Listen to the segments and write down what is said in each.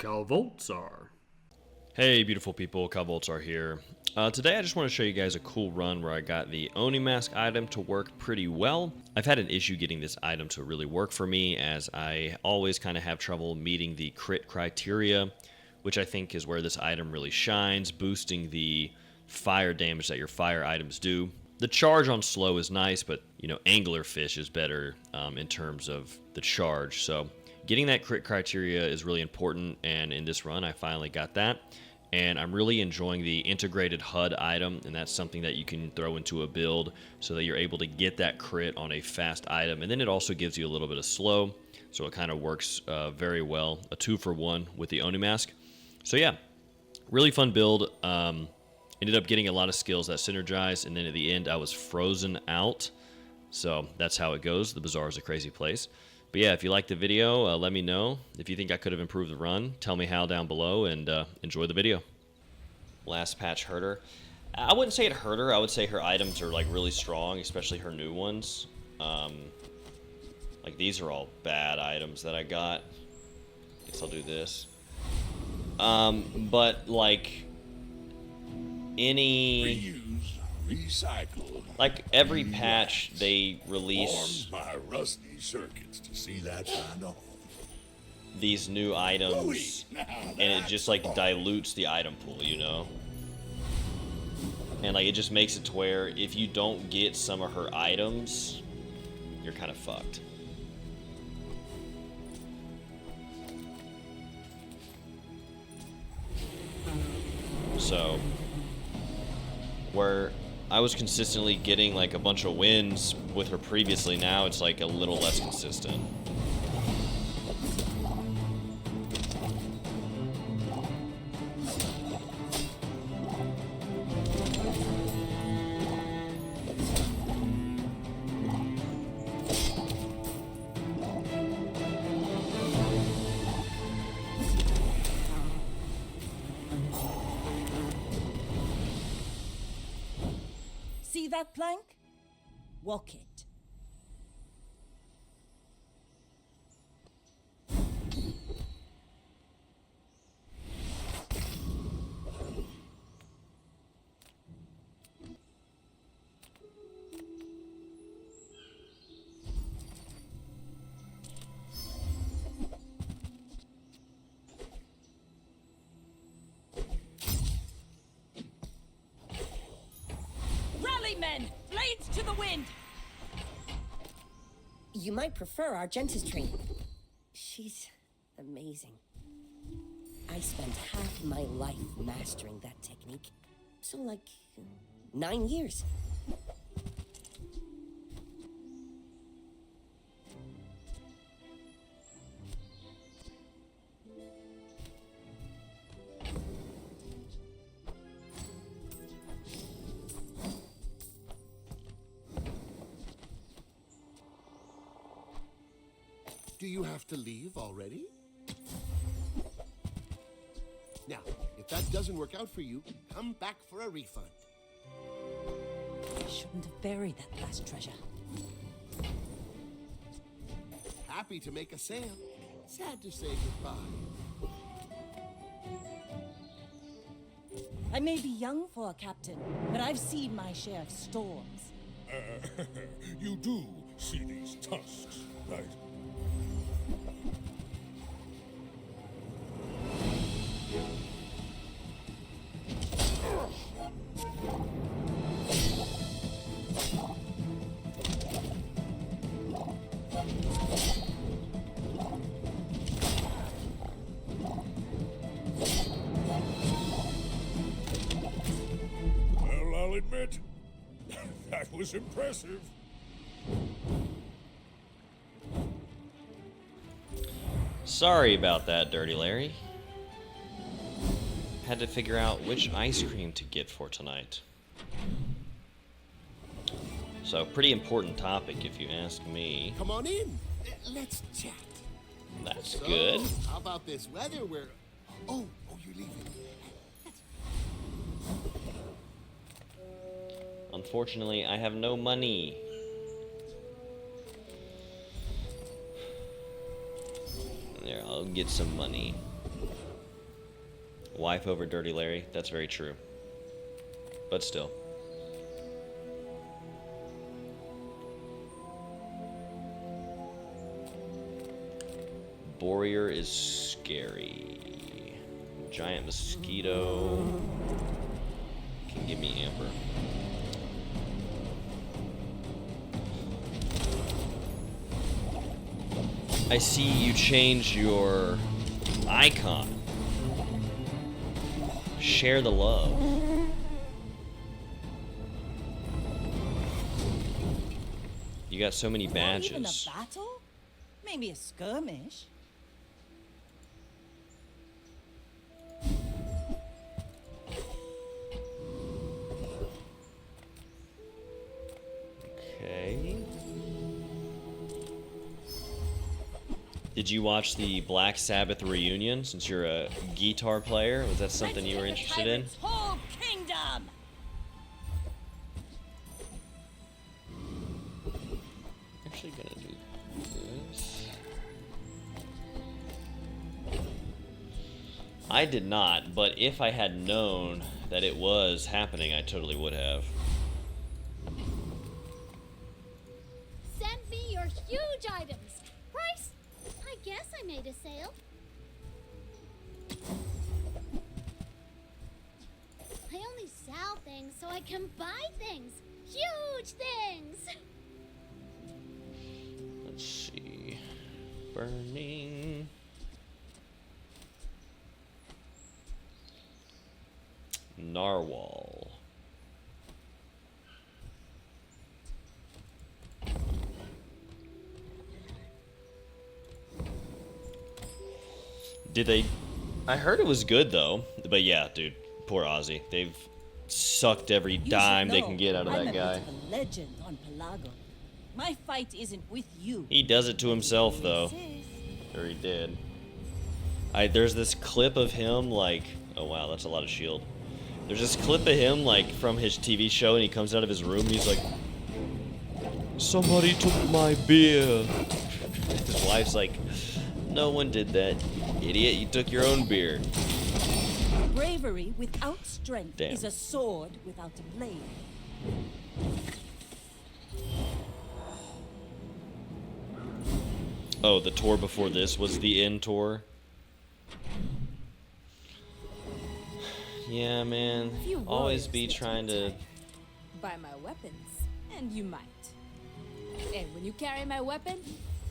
Calvoltsar. Hey beautiful people, Calvoltsar here. Today I just want to show you guys a cool run where I got the Oni Mask item to work pretty well. I've had an issue getting this item to really work for me, as I always kind of have trouble meeting the crit criteria, which I think is where this item really shines, boosting the fire damage that your fire items do. The charge on slow is nice, but anglerfish is better in terms of the charge. So getting that crit criteria is really important, and in this run I finally got that. And I'm really enjoying the integrated HUD item, and that's something that you can throw into a build so that you're able to get that crit on a fast item. And then it also gives you a little bit of slow, so it kind of works very well. A 2-for-1 with the Oni Mask. So yeah, really fun build. Ended up getting a lot of skills that synergized, and then at the end I was frozen out. So that's how it goes. The Bazaar is a crazy place. But yeah, if you liked the video, let me know. If you think I could have improved the run, tell me how down below, and enjoy the video. Last patch hurt her. I wouldn't say it hurt her. I would say her items are like really strong, especially her new ones. Like these are all bad items that I got. Guess I'll do this. But like any... Recycle. Like every patch they release my rusty circuits to see that shine on. these new items, and it just like dilutes the item pool, and like it just makes it to where if you don't get some of her items, you're kind of fucked. So where I was consistently getting like a bunch of wins with her previously, now it's like a little less consistent. See that plank? Walk it. Men, blades to the wind. You might prefer our dentistry. She's amazing. I spent half my life mastering that technique. So like 9 years. Do you have to leave already? Now, if that doesn't work out for you, come back for a refund. I shouldn't have buried that last treasure. Happy to make a sale. Sad to say goodbye. I may be young for a captain, but I've seen my share of storms. You do see these tusks, right? Well, I'll admit, that was impressive. Sorry about that, Dirty Larry. Had to figure out which ice cream to get for tonight. So, pretty important topic if you ask me. Come on in. Let's chat. That's So, good. How about this weather where... Oh, you're leaving. Unfortunately, I have no money. There, I'll get some money. Wife over Dirty Larry. That's very true. But still. Warrior is scary. Giant mosquito can give me amber. I see you changed your icon. Share the love. You got so many badges. Even a battle? Maybe a skirmish. Okay. Did you watch the Black Sabbath reunion since you're a guitar player? Was that something you were interested in? Whole kingdom. Actually gonna do this. I did not, but if I had known that it was happening, I totally would have. Send me your huge items. Price? I guess I made a sale. I only sell things so I can buy things. Huge things. Let's see. Burning. Narwhal. Did they? I heard it was good though. But yeah, dude, poor Ozzy. They've sucked every You dime should they know, can get out of I'm that a guy. bit of a legend on Pelago. My fight isn't with you. He does it to himself though. Insist. Or he did. There's this clip of him like, oh wow, that's a lot of shield. There's this clip of him like from his TV show, and he comes out of his room and he's like, somebody took my beer. His wife's like, no one did that, idiot. You took your own beer. Bravery without strength Damn. is a sword without a blade. Oh, the tour before this was the end tour. Yeah, man. Few Always warriors be get trying to. attack. Buy my weapons, and you might. And when you carry my weapon,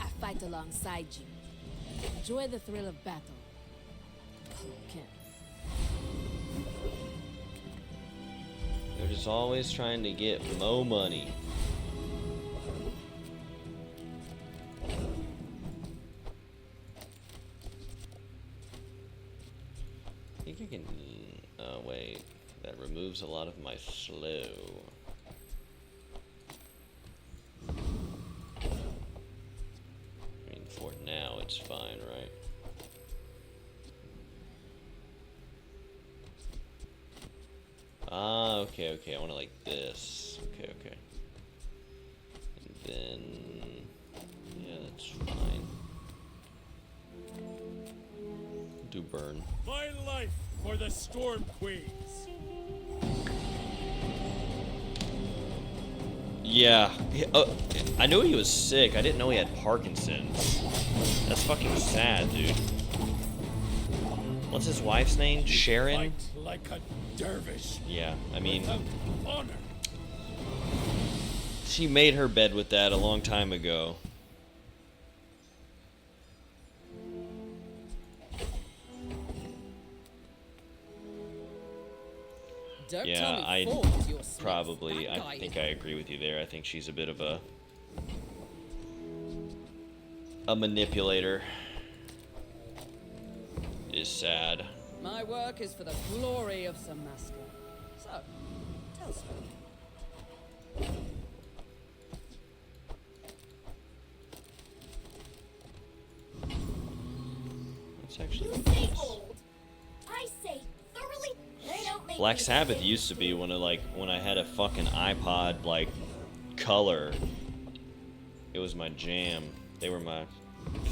I fight alongside you. Enjoy the thrill of battle. Okay. They're just always trying to get mo money. I think I can. Oh wait, that removes a lot of my slow. I mean, for now it's fine, right? Ah, okay, okay. I want to like this. Okay, okay. And then, yeah, that's fine. Do burn. My life for the Storm Queens. Yeah, I knew he was sick. I didn't know he had Parkinson's. That's fucking sad, dude. What's his wife's name? Sharon? Fight like a dervish. Yeah, I mean, Without honor. she made her bed with that a long time ago. Don't Yeah, tell me I Ford's your Smith. probably, That I guy think is- I agree with you there. I think she's a bit of a manipulator. Is sad. My work is for the glory of Samaska. So, tell me. It's actually Say old. I say thoroughly. They don't make Black me Sabbath sick. used to be when I had a fucking iPod like color. It was my jam. They were my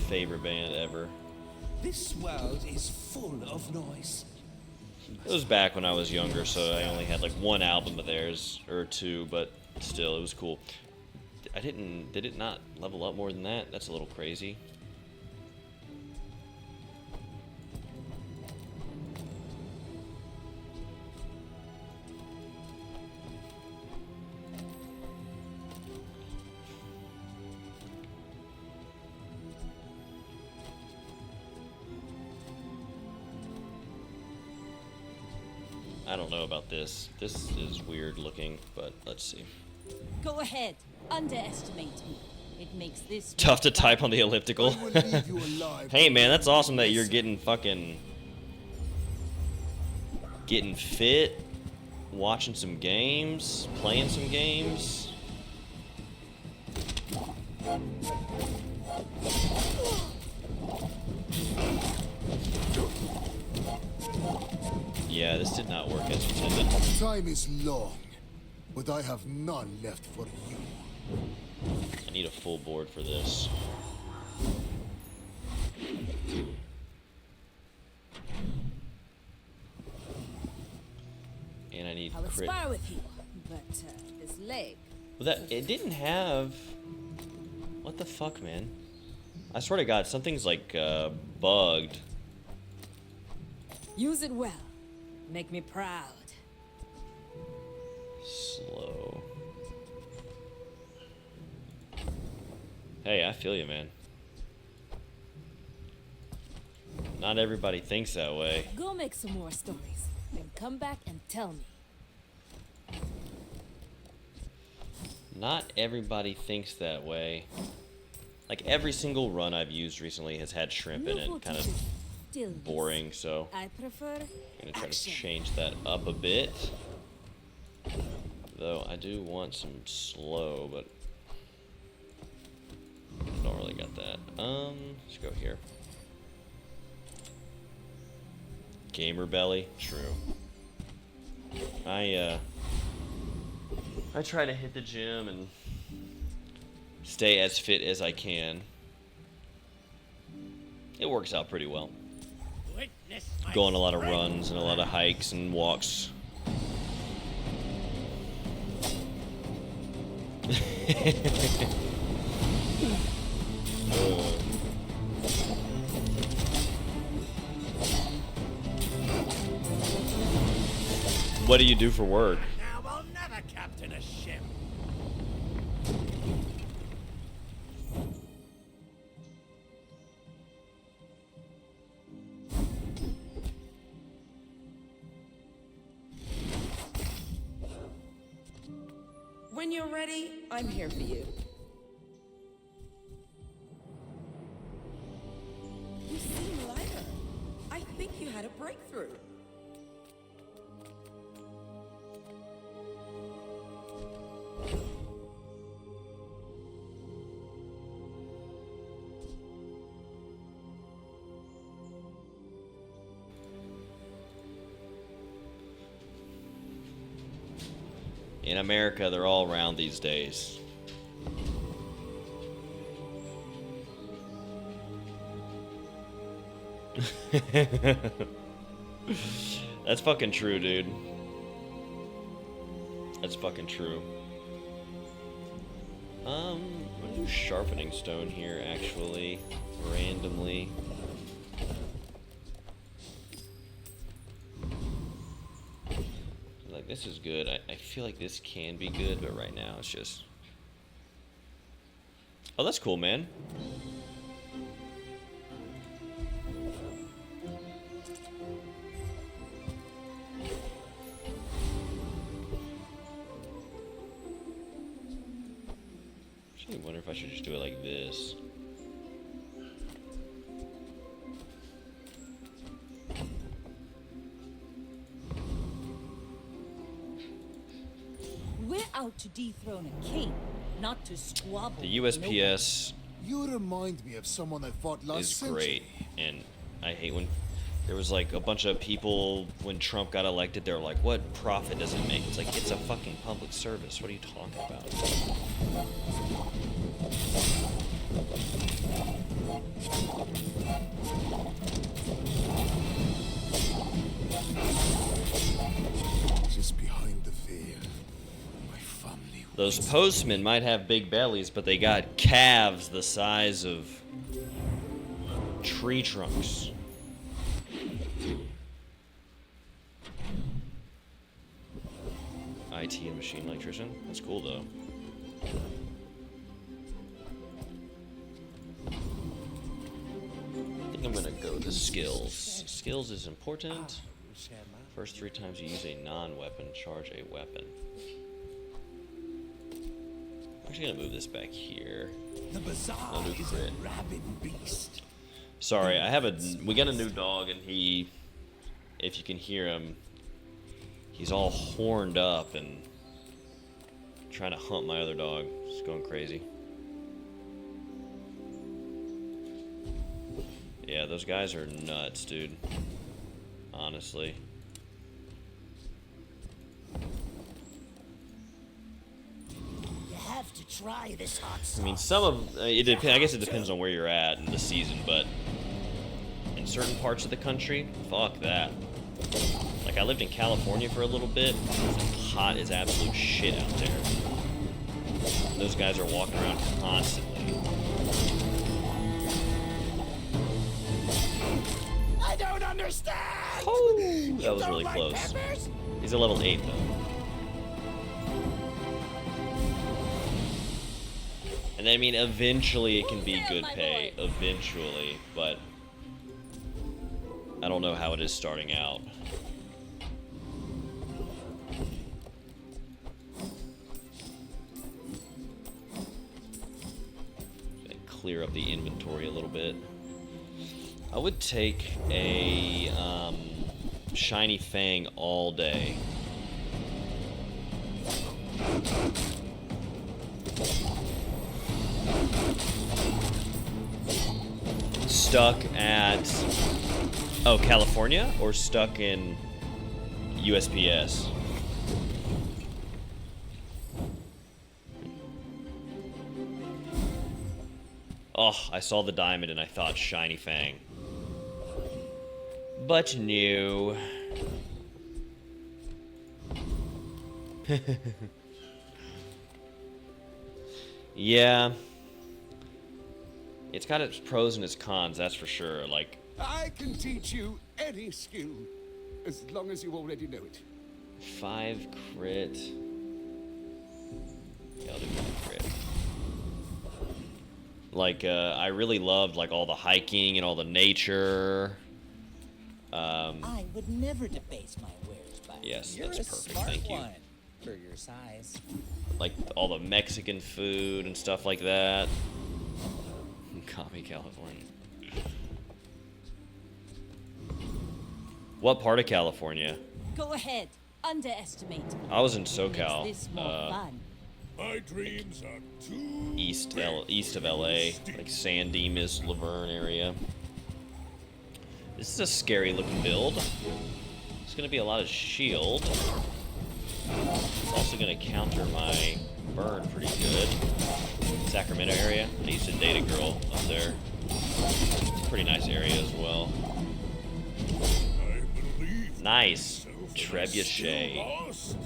favorite band ever. This world is full of noise. It was back when I was younger, so I only had like one album of theirs, or two, but still, it was cool. Did it not level up more than that? That's a little crazy. I don't know about this. This is weird looking, but let's see. Go ahead. Underestimate me. It makes this Tough to type on the elliptical. I will leave you alive. Hey man, that's awesome that you're getting fit, watching some games, playing some games. Yeah, this did not work as intended. Time is long, but I have none left for you. I need a full board for this. And I need I would crit. spar with you, but this leg. Well, that it didn't have. What the fuck, man? I swear to God, something's like bugged. Use it well. Make me proud. Slow. Hey, I feel you, man. Not everybody thinks that way. Go make some more stories, then come back and tell me. Not everybody thinks that way. Like every single run I've used recently has had shrimp in it, kind of boring, so I prefer I'm gonna try to action. change that up a bit. Though I do want some slow, but don't really got that. Let's go here. Gamer belly, true. I try to hit the gym and stay as fit as I can. It works out pretty well. Go on a lot of runs and a lot of hikes and walks. What do you do for work? Now I'll never captain a ship. When you're ready, I'm here for you. You seem lighter. I think you had a breakthrough. In America, they're all around these days. That's fucking true, dude. That's fucking true. I'm gonna do sharpening stone here, actually, randomly. Like, this is good. I feel like this can be good, but right now it's just... Oh, that's cool, man. I wonder if I should just do it like this. We're out to dethrone a king, not to squabble. The with no one. USPS You remind me of someone I fought last is century. great, and I hate when there was like a bunch of people when Trump got elected. They were like, "What profit does it make?" It's like, it's a fucking public service. What are you talking about? Those postmen might have big bellies, but they got calves the size of tree trunks. IT and machine electrician. That's cool though. I think I'm gonna go to skills. Skills is important. First 3 times you use a non-weapon, charge a weapon. I'm actually gonna move this back here. The Bazaar No new is crit. a rabid beast. Sorry, we got a new dog and he, if you can hear him, he's all horned up and trying to hunt my other dog. It's going crazy. Yeah, those guys are nuts, dude. Honestly. You have to try this hot sauce. I mean, some of it I guess it depends on where you're at in the season, but in certain parts of the country, fuck that. Like I lived in California for a little bit. It's hot as absolute shit out there. And those guys are walking around constantly. I don't understand. Oh, You that was don't really like close. peppers? He's a level 8 though. And I mean, eventually it can be good pay. Eventually, but I don't know how it is starting out. Gonna clear up the inventory a little bit. I would take a shiny fang all day. Stuck at California or stuck in USPS? Oh, I saw the diamond and I thought shiny fang. But no. Yeah. It's got its pros and its cons, that's for sure. Like, I can teach you any skill, as long as you already know it. 5 crit. Yeah, I'll do 5 crit. Like, I really loved, like, all the hiking and all the nature. I would never debase my wares by Yes, You're that's a perfect, smart thank you. one for your size. Like, all the Mexican food and stuff like that. Copy, California. What part of California? Go ahead, underestimate. I was in SoCal. Makes this more fun. My dreams are too East of LA, like San Dimas, Laverne area. This is a scary looking build. It's gonna be a lot of shield. It's also gonna counter my burn pretty good. Sacramento area. I used to date a girl up there. Pretty nice area as well. I believe Nice. myself and I'm Trebuchet. still lost.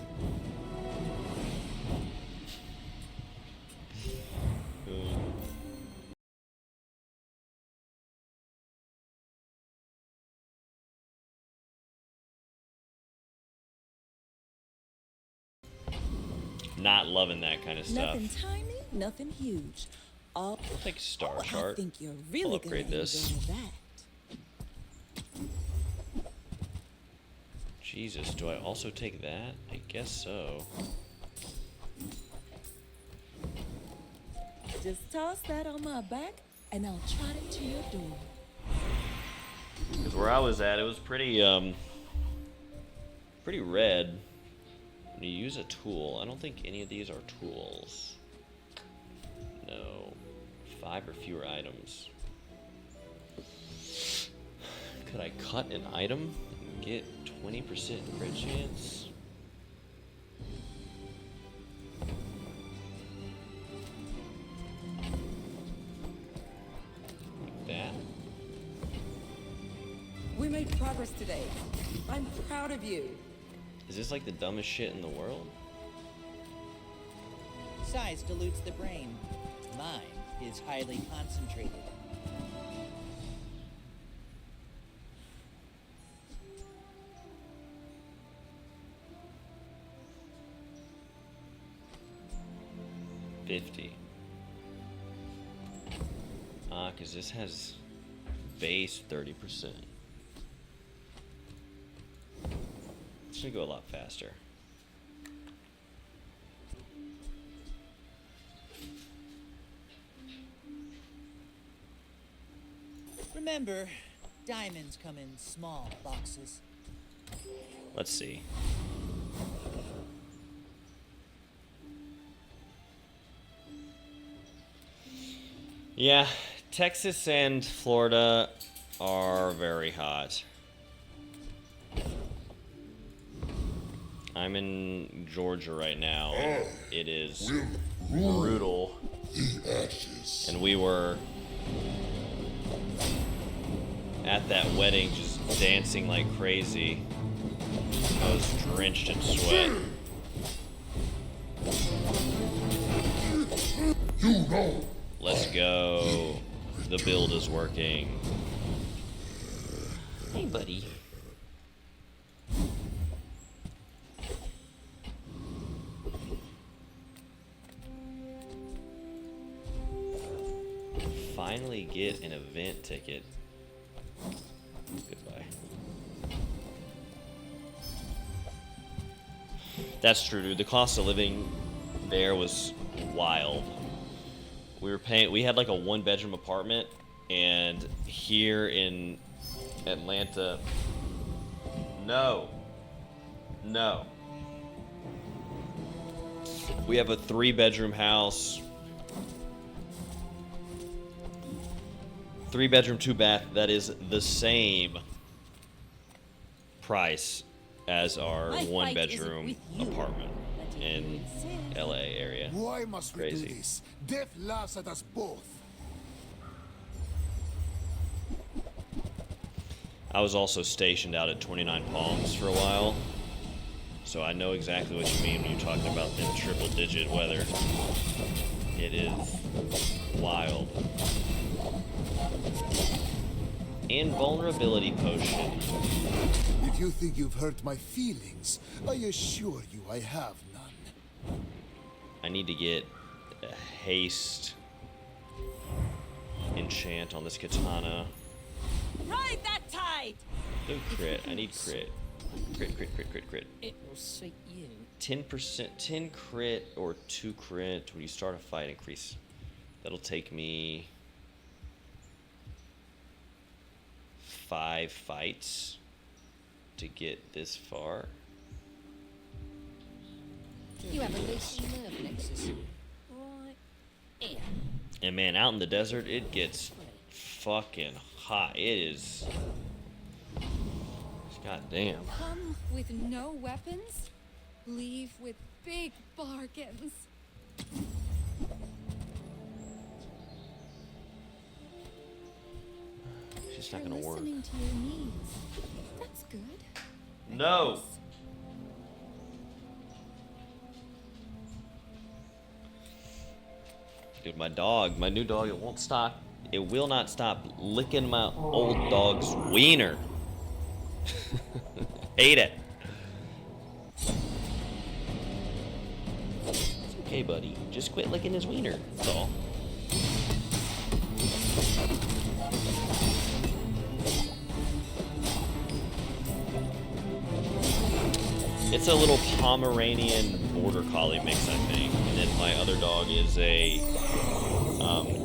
Not loving that kind of stuff. Nothing tiny, nothing huge. All I'll take Star I Chart. think you're I'll really upgrade gonna this. enjoy that. Jesus, do I also take that? I guess so. Just toss that on my back, and I'll trot it to your door. Because where I was at, it was pretty red. When you use a tool, I don't think any of these are tools. No. 5 or fewer items. Could I cut an item and get 20% crit chance? Like that. We made progress today. I'm proud of you. Is this like the dumbest shit in the world? size dilutes the brain. Mine is highly concentrated. $50. Cause this has base 30%. Should go a lot faster. Remember, diamonds come in small boxes. Let's see. Yeah, Texas and Florida are very hot. I'm in Georgia right now, and it is brutal. And we were at that wedding just dancing like crazy. I was drenched in sweat. Let's go. The build is working. Hey, buddy. Finally get an event ticket. Goodbye. That's true, dude. The cost of living there was wild. We had like a 1-bedroom apartment, and here in Atlanta, no. We have a 3-bedroom house, 3-bedroom, 2-bath, that is the same price as our 1-bedroom apartment in LA area. Why must we do Crazy. this? Death laughs at us both. I was also stationed out at 29 Palms for a while, so I know exactly what you mean when you're talking about them triple-digit weather. It is wild. Invulnerability potion. If you think you've hurt my feelings, I assure you I have none. I need to get a haste enchant on this katana. Ride that tide! No crit. I need crit. Crit. It will suit you. 10%, 10 crit or 2 crit when you start a fight increase. That'll take me 5 fights to get this far. You have a loose nerve, Nexus. Right here. And man, out in the desert, it gets fucking hot. It is. God damn. Come with no weapons, leave with big bargains. It's not You're gonna work. listening to your needs. That's good. No. Dude, my dog, my new dog, it won't stop. It will not stop licking my old dog's wiener. Hate it. It's okay, buddy. Just quit licking his wiener. That's all. It's a little Pomeranian border collie mix, I think. And then my other dog is a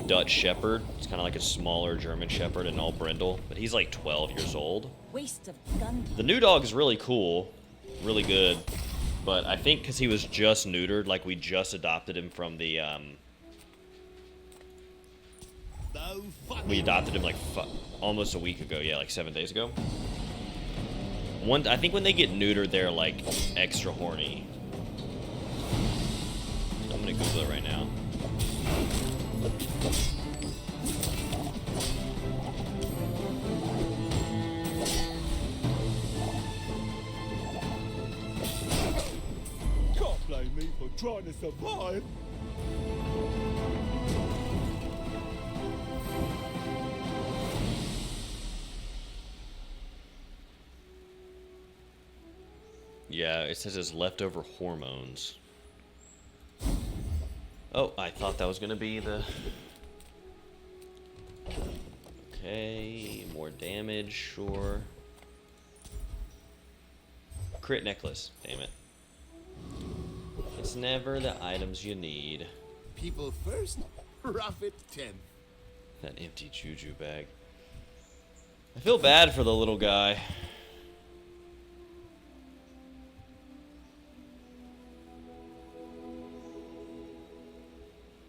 Dutch Shepherd. It's kind of like a smaller German Shepherd and all brindle, but he's like 12 years old. Waste of gun. The new dog is really cool, really good, but I think because he was just neutered, like we just adopted him from the, we adopted him like almost a week ago, yeah, like 7 days ago. I think when they get neutered, they're like extra horny. I'm gonna Google it right now. Can't blame me for trying to survive. Yeah, it says it's leftover hormones. Oh, I thought that was gonna be the... Okay, more damage, sure. Crit necklace, damn it. It's never the items you need. People first, rough it 10th. That empty juju bag. I feel bad for the little guy.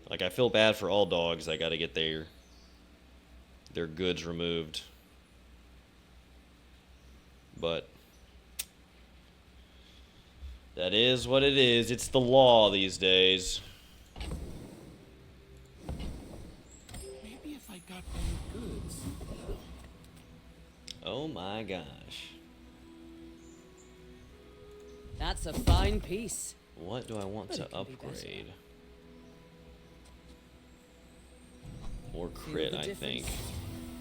Like, I feel bad for all dogs that gotta get their goods removed. But that is what it is. It's the law these days. Maybe if I got any goods. Oh my gosh. That's a fine piece. What do I want But to it can be better. upgrade? More Feel crit, the I difference? think.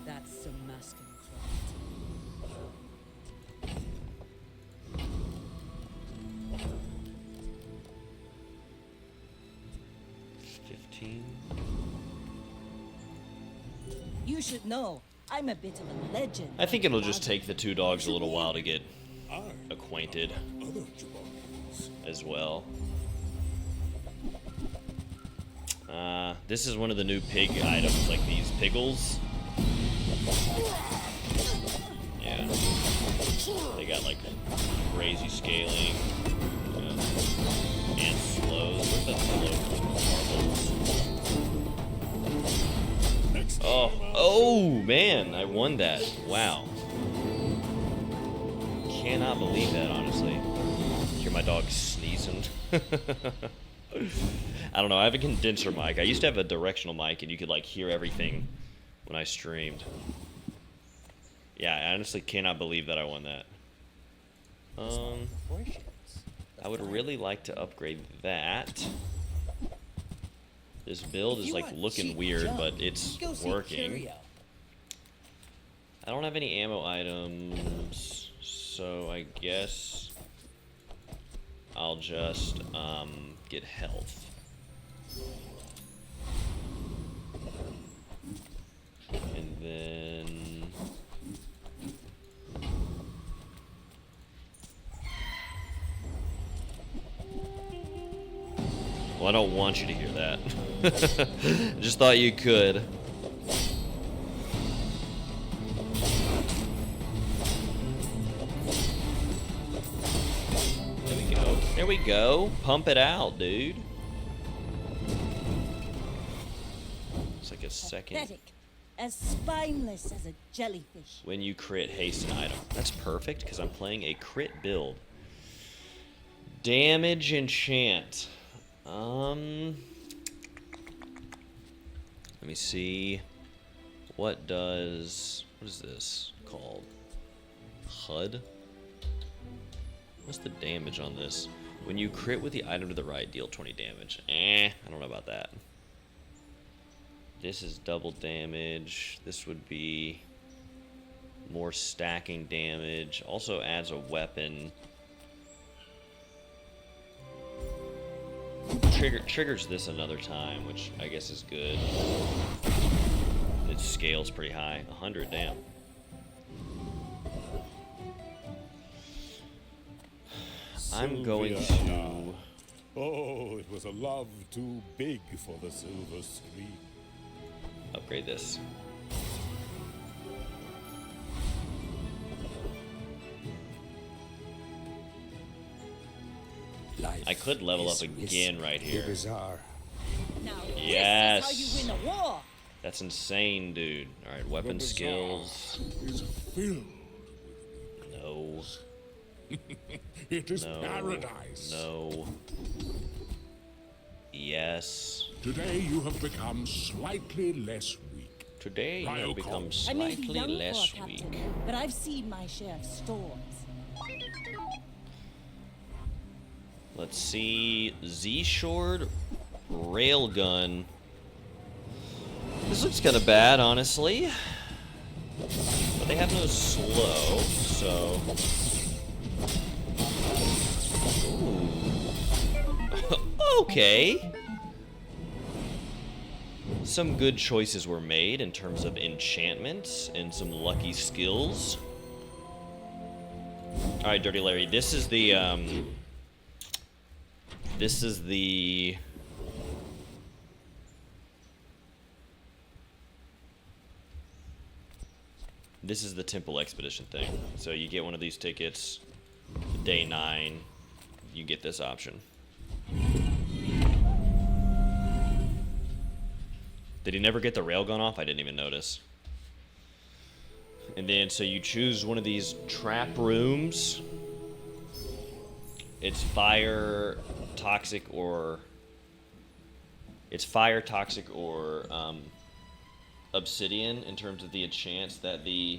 That's some masculine craft. 15. You should know, I'm a bit of a legend. I think it'll just take the two dogs a little while to get I acquainted other jabrons. as well. This is one of the new pig items, like these piggles. Yeah. They got like crazy scaling. And slows. Where's that slow? Next Oh, oh man, I won that. Wow. Cannot believe that, honestly. Hear my dog sneezing. I don't know, I have a condenser mic. I used to have a directional mic and you could like hear everything when I streamed. Yeah, I honestly cannot believe that I won that. I would really like to upgrade that. This build is like looking weird, but it's working. I don't have any ammo items, so I guess I'll just get health. And then well, I don't want you to hear that. I just thought you could. There we go. There we go. Pump it out, dude. It's like a second. Pathetic. As spineless as a jellyfish. When you crit, haste an item. That's perfect, because I'm playing a crit build. Damage enchant. Let me see. What is this called? HUD? What's the damage on this? When you crit with the item to the right, deal 20 damage. I don't know about that. This is double damage. This would be more stacking damage. Also adds a weapon. Triggers this another time, which I guess is good. It scales pretty high. 100, damn. I'm going to... Oh, it was a love too big for the silver screen. upgrade this. Life I could level up is again right the here. Bazaar. Now, Yes. this is how you win a war. That's insane, dude. Alright, weapon The Bazaar skills. is filled. No. It is No. paradise. No. Yes. Today you have become slightly less weak. Today you have become I may be slightly young less for a weak. captain, but I've seen my share of storms. Let's see. Z-Short Railgun. This looks kind of bad, honestly. But they have no slow, so... Okay. Some good choices were made in terms of enchantments and some lucky skills. Alright, Dirty Larry, this is the Temple Expedition thing. So you get one of these tickets, day 9, you get this option. Did he never get the railgun off? I didn't even notice. And then, so you choose one of these trap rooms. It's fire, toxic, or... Obsidian in terms of the chance that the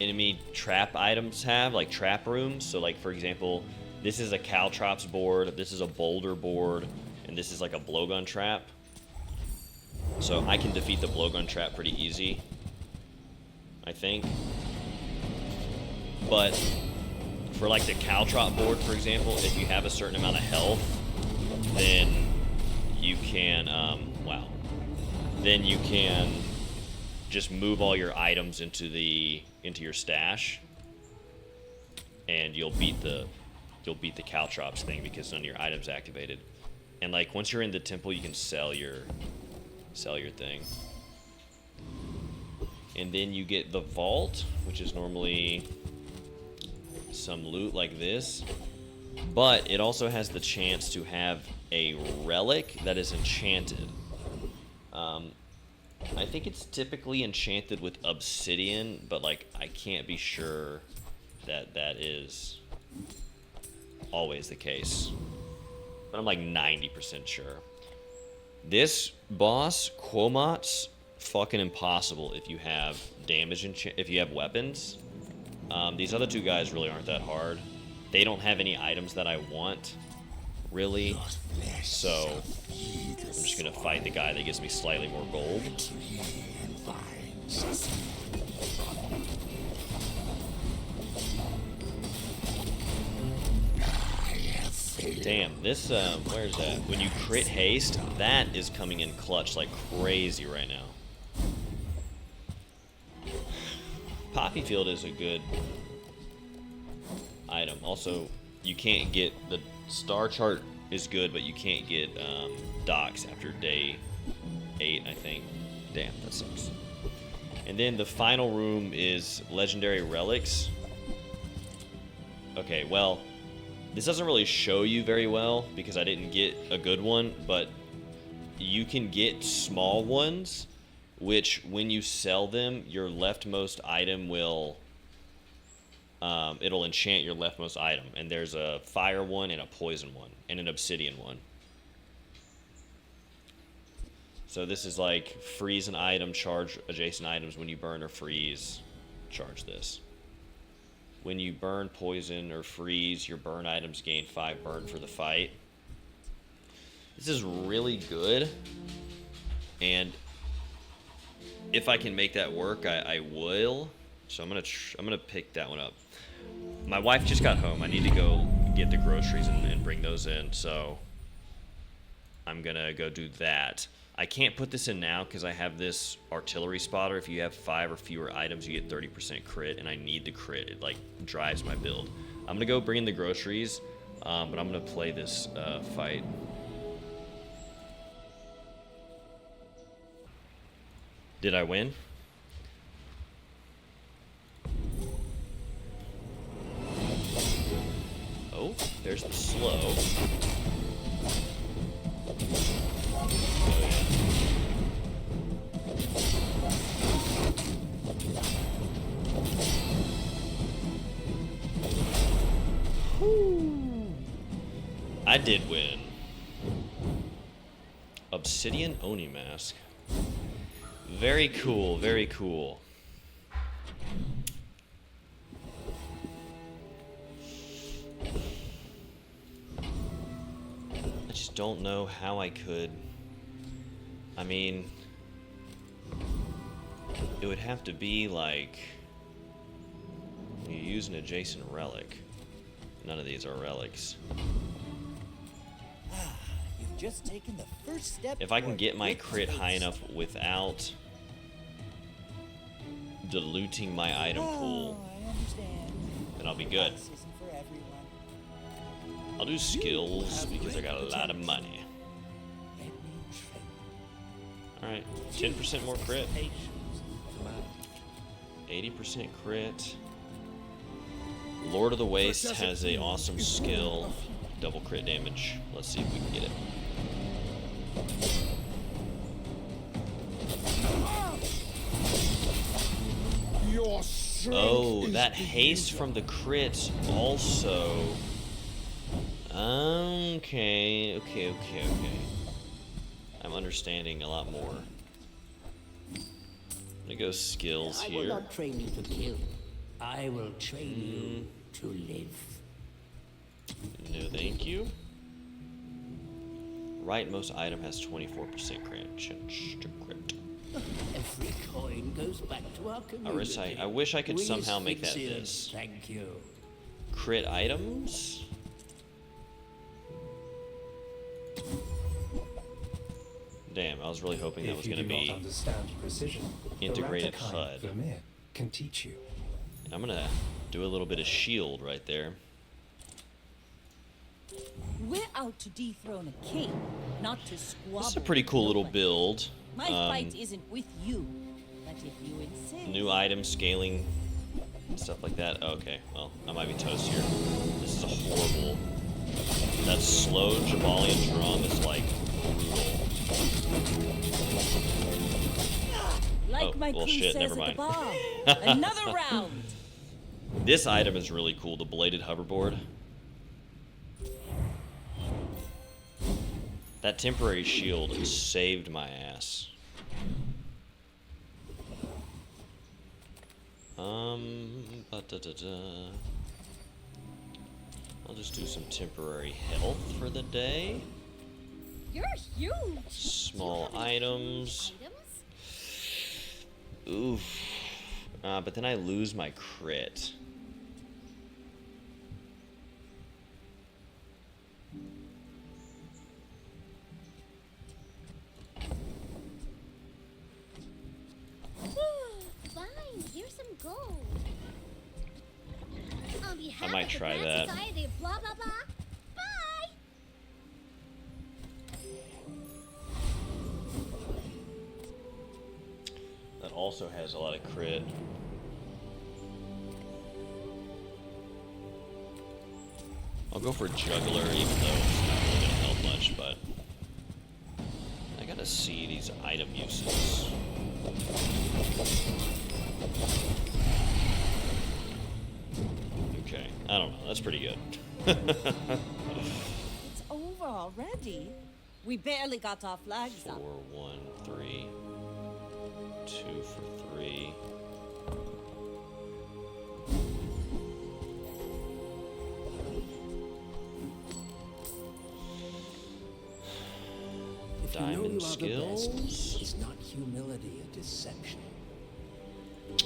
enemy trap items have, like trap rooms. So like, for example, this is a caltrops board, this is a boulder board, and this is like a blowgun trap. So I can defeat the blowgun trap pretty easy, I think. But for like the caltrop board, for example, if you have a certain amount of health, then you can, then you can just move all your items into your stash, and you'll beat the caltrops thing because none of your items activated. And like once you're in the temple, you can sell your thing. And then you get the vault, which is normally some loot like this, but it also has the chance to have a relic that is enchanted. I think it's typically enchanted with obsidian, but like I can't be sure that that is always the case. But I'm like 90% sure. This boss, Quomot's fucking impossible if you have damage if you have weapons. These other two guys really aren't that hard. They don't have any items that I want, really. So I'm just gonna fight the guy that gives me slightly more gold. Damn, this, where's that? When you crit haste, that is coming in clutch like crazy right now. Poppy Field is a good item. Also, you can't get, the star chart is good, but you can't get docks after day 8, I think. Damn, that sucks. And then the final room is legendary relics. Okay, well, this doesn't really show you very well because I didn't get a good one, but you can get small ones, which when you sell them, your leftmost item will, it'll enchant your leftmost item. And there's a fire one and a poison one and an obsidian one. So this is like freeze an item, charge adjacent items. When you burn or freeze, charge this. When you burn, poison, or freeze, your burn items gain 5 burn for the fight. This is really good, and if I can make that work, I will. So I'm gonna pick that one up. My wife just got home. I need to go get the groceries and bring those in. So I'm gonna go do that. I can't put this in now because I have this artillery spotter. If you have 5 or fewer items, you get 30% crit, and I need the crit. It like drives my build. I'm gonna go bring in the groceries, but I'm gonna play this fight. Did I win? Oh, there's the slow. I did win. Obsidian Oni Mask. Very cool, very cool. I just don't know how I could. I mean, it would have to be like You use an adjacent relic. None of these are relics. You've just taken the first step. If I can toward get my great crit high heights. enough without diluting my item pool, I understand. then I'll be good. This isn't for everyone. I'll do skills because I got a lot of money. Let me train. Alright, 10% more crit. Patience. 80% crit. Lord of the Waste has a awesome skill. Double crit damage. Let's see if we can get it. Your strength Oh, is that haste from the crit also. Okay. I'm understanding a lot more. I'm gonna go skills I will here. not train you to kill. I will train you to live. No, thank you. Rightmost item has 24% crit. Every coin goes back to our community. I wish I could We somehow make that Asphyxians this. Thank you. Crit items? Damn, I was really hoping that was going to be understand precision, integrated the Ratakain HUD. Vermeer can teach you. I'm going to do a little bit of shield right there. We're out to dethrone a king, not to squabble. This is a pretty cool little nobody. build. My fight isn't with you, but if you insist. New item scaling, stuff like that. Okay, well, I might be toast here. This is a horrible. That slow Jabalian drum is like brutal. Like my well, crew shit, says never at the mind. bar. Another round. This item is really cool, the bladed hoverboard. That temporary shield saved my ass. I'll just do some temporary health for the day. You're huge. Small Do you have any items. items? Oof. But then I lose my crit. Fine, here's some gold. On behalf might of the try Grand that. Society of blah blah blah. Bye. That also has a lot of crit. I'll go for juggler, even though it's not really gonna help much, but I gotta see these item uses. Okay, I don't know. That's pretty good. It's over already. We barely got our flags 4, up. 1, 3. 2 for 3. If you know Diamond you are the best, skills. is not humility a deception?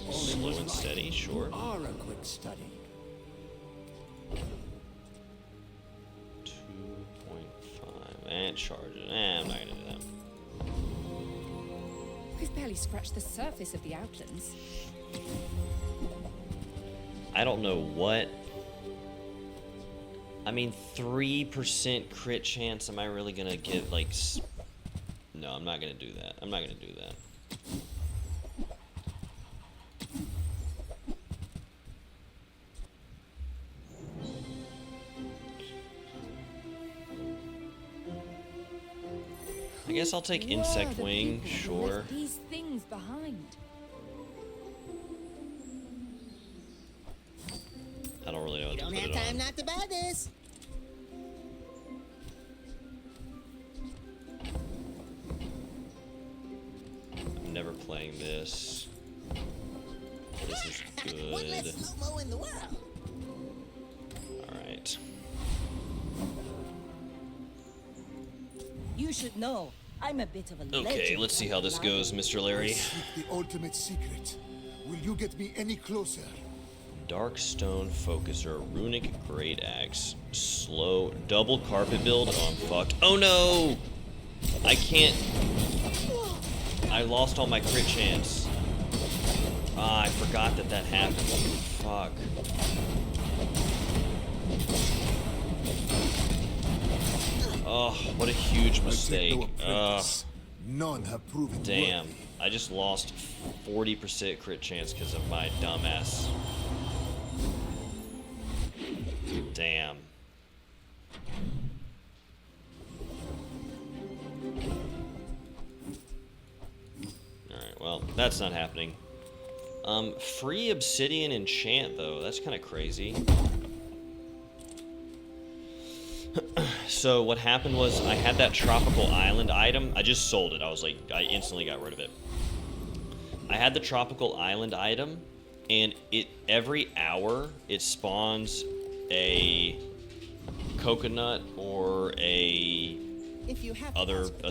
All in Slow this and life, steady, sure. You are a quick study. 2.5. And charge it. I'm not gonna do that. We've barely scratched the surface of the outlands. I don't know what. I mean, 3% crit chance. Am I really gonna get like? No, I'm not gonna do that. I'm not gonna do that. I guess I'll take insect Were the wing. people who Sure. left these things behind. I don't really know what to Don't put have it time on. not to buy this. I'm never playing this. This is One less good. slow-mo in the world. Alright. You should know, I'm a bit of a legend. Okay, let's see how this goes, Mr. Larry. Seek the ultimate secret. Will you get me any closer? Dark Stone Focuser, Runic Great Axe, slow, double carpet build. Oh, I'm fucked. Oh no! I can't. I lost all my crit chance. Ah, I forgot that that happened. Fuck. Oh, what a huge mistake. None have proven Damn. worthy. I just lost 40% crit chance because of my dumbass. Damn. Alright, well, that's not happening. Free Obsidian enchant, though. That's kind of crazy. So what happened was I had that tropical island item. I just sold it. I was like, I instantly got rid of it. I had the tropical island item, and every hour it spawns a coconut or a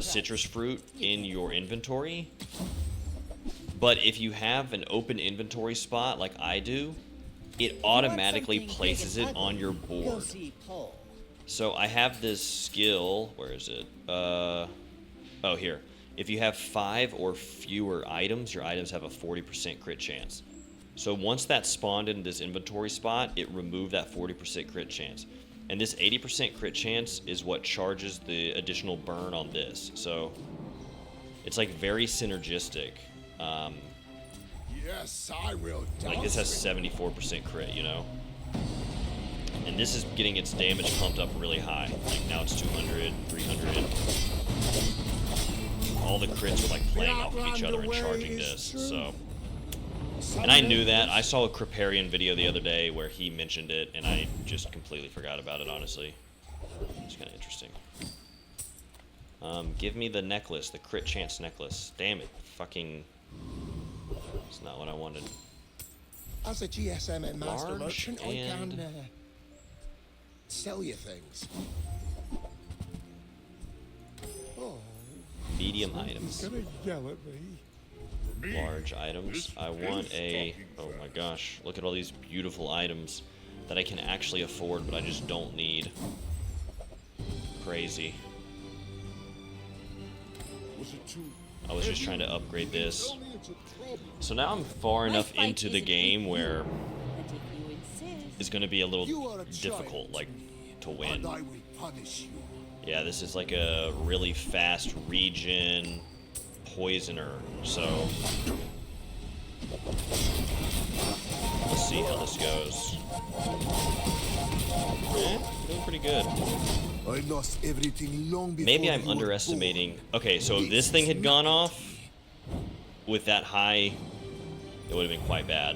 citrus fruit in your inventory. But if you have an open inventory spot like I do, it automatically places it on your board. So I have this skill, where is it? Oh, here. If you have 5 or fewer items, your items have a 40% crit chance. So once that's spawned in this inventory spot, it removed that 40% crit chance. And this 80% crit chance is what charges the additional burn on this. So it's like very synergistic. Yes, I will. Like this has 74% crit, you know? And this is getting its damage pumped up really high. Like now it's 200, 300. All the crits are like playing off of each other and charging this, so. And I knew that. I saw a Kriparian video the other day where he mentioned it, and I just completely forgot about it, honestly. It's kind of interesting. Give me the necklace, the crit chance necklace. Damn it. Fucking. It's not what I wanted. As a GSM and master Large merchant, I and can sell you things. Oh, medium items. Gonna yell at me. Large items. I want a. Oh my gosh! Look at all these beautiful items that I can actually afford, but I just don't need. Crazy. I was just trying to upgrade this. So now I'm far enough into the game where it's going to be a little difficult, like, to win. Yeah, this is like a really fast regen poisoner, so let's see how this goes. Doing pretty good. I lost everything long before. Maybe I'm underestimating. Okay, so if this thing had gone off with that high, it would have been quite bad.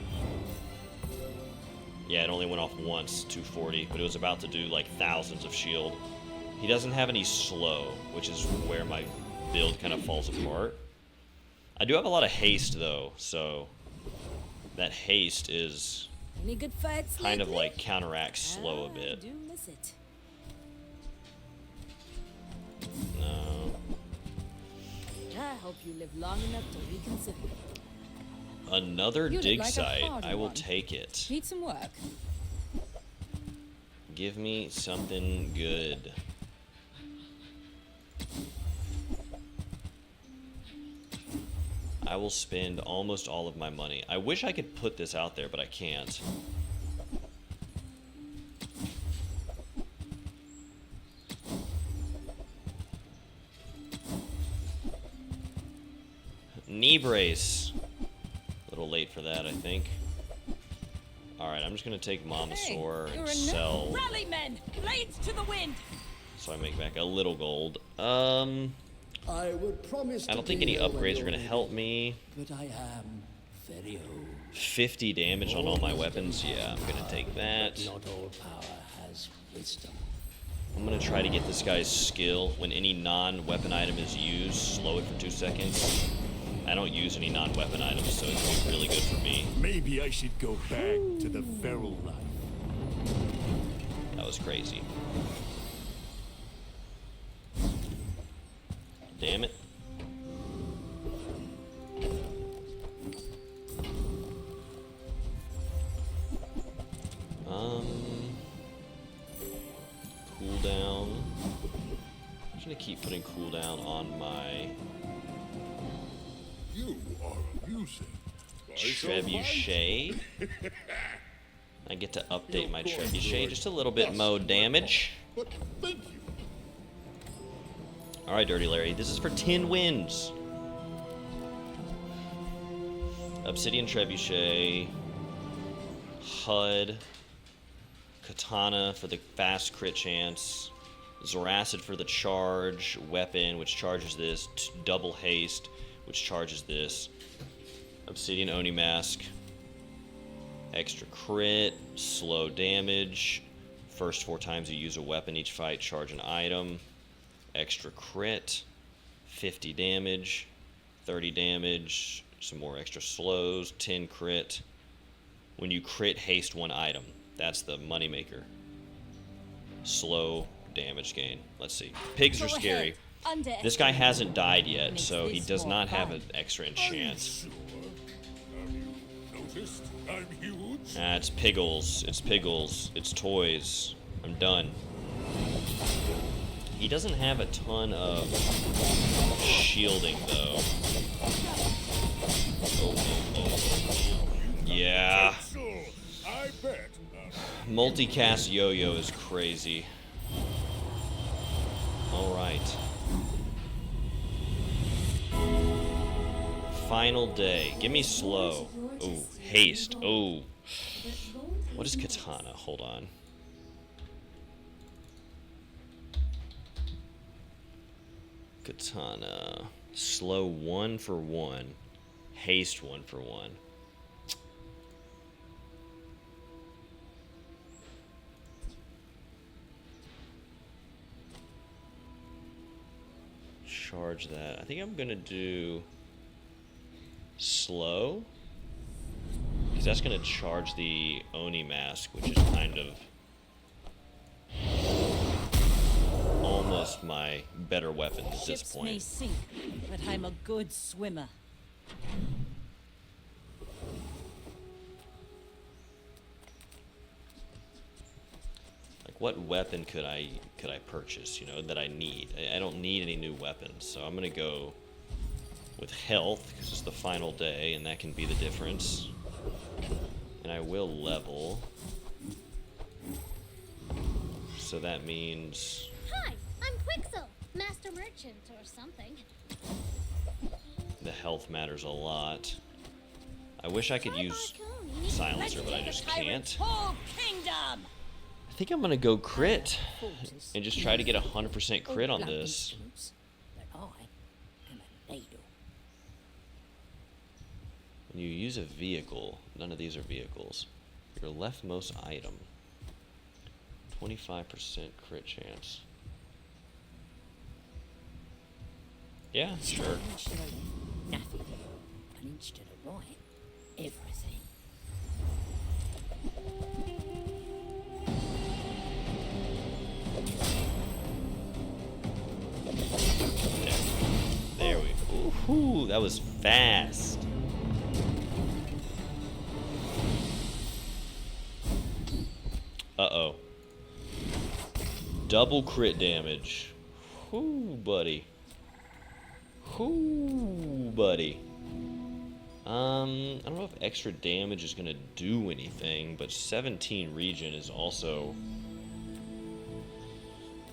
Yeah, it only went off once, 240, but it was about to do like thousands of shield. He doesn't have any slow, which is where my build kind of falls apart. I do have a lot of haste though, so that haste is Any good fights kind of lately? like counteracts slow a bit. I do miss it. No. I hope you live long enough to reconsider. Another You look dig like a site. hardy I will one. take it. Need some work. Give me something good. I will spend almost all of my money. I wish I could put this out there, but I can't. Knee brace. A little late for that, I think. Alright, I'm just gonna take Mamasaur and sell. Rally men, blades to the wind. So I make back a little gold. I would promise I don't think any upgrades are gonna help me. But I am very old. 50 damage on all my weapons. Yeah, I'm gonna take that. Not all power has wisdom. I'm gonna try to get this guy's skill. When any non-weapon item is used, slow it for 2 seconds. I don't use any non-weapon items, so it's gonna be really good for me. Maybe I should go back to the feral life. That was crazy. Damn it. cooldown on my You are amusing. I shall trebuchet. fight. I get to update my trebuchet just a little bit more damage. But thank you. Alright, Dirty Larry, this is for 10 wins. Obsidian trebuchet, HUD, katana for the fast crit chance, Zoracid for the charge, weapon which charges this, double haste which charges this, Obsidian Oni Mask, extra crit, slow damage, first 4 times you use a weapon each fight, charge an item, extra crit, 50 damage, 30 damage, some more extra slows, 10 crit. When you crit, haste 1 item. That's the moneymaker. Slow damage gain. Let's see. Pigs are scary. This guy hasn't died yet, so he does not have an extra enchant. Sure. Have you noticed I'm huge? It's Piggles. It's Piggles. It's toys. I'm done. He doesn't have a ton of shielding, though. Yeah. I bet. Multicast yo-yo is crazy. Alright. Final day. Give me slow. Oh, haste. Oh. What is katana? Hold on. Katana. Slow 1 for 1. Haste 1 for 1. Charge that. I think I'm gonna do slow, because that's gonna charge the Oni Mask, which is kind of almost my better weapon at this Ships may point. sink, but I'm a good swimmer. Like, what weapon could I purchase, you know, that I need? I don't need any new weapons, so I'm gonna go with health, because it's the final day, and that can be the difference. And I will level. So that means... Hi, I'm Quixel, Master Merchant or something. the health matters a lot. I wish I could use silencer, but I just can't. Whole kingdom! I think I'm gonna go crit and just try to get 100% crit on this. When you use a vehicle, none of these are vehicles. Your leftmost item, 25% crit chance. Yeah, sure. Nothing. An inch to the right. Everything. There we go. Ooh, that was fast. Uh-oh. Double crit damage. Whoo, buddy. Whoo, buddy. I don't know if extra damage is gonna do anything, but 17 regen is also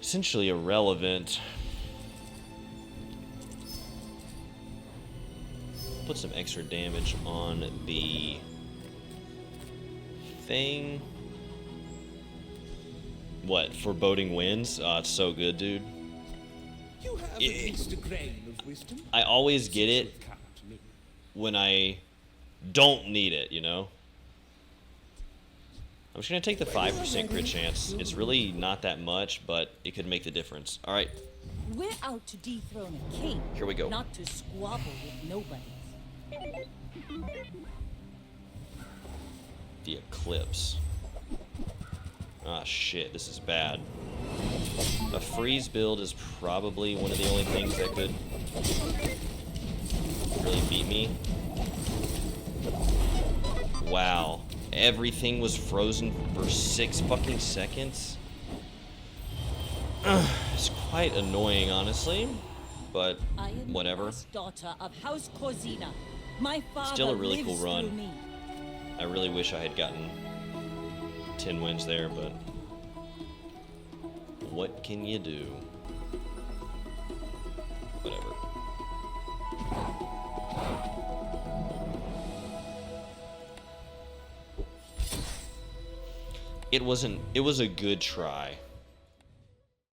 essentially irrelevant. Put some extra damage on the thing. What, foreboding winds? Oh, it's so good, dude. You have at least a grain of wisdom. I always get it when I don't need it, you know? I'm just gonna take the 5% crit chance. It's really not that much, but it could make the difference. Alright. We're out to dethrone a king. Here we go. Not to squabble with nobody. The Eclipse. Ah, shit, this is bad. A freeze build is probably one of the only things that could really beat me. Wow. Everything was frozen for 6 fucking seconds? It's quite annoying, honestly, but I am whatever. the last daughter of House Corzina. My father Still a really cool lives run. through me. I really wish I had gotten 10 wins there, but what can you do? Whatever. It was a good try.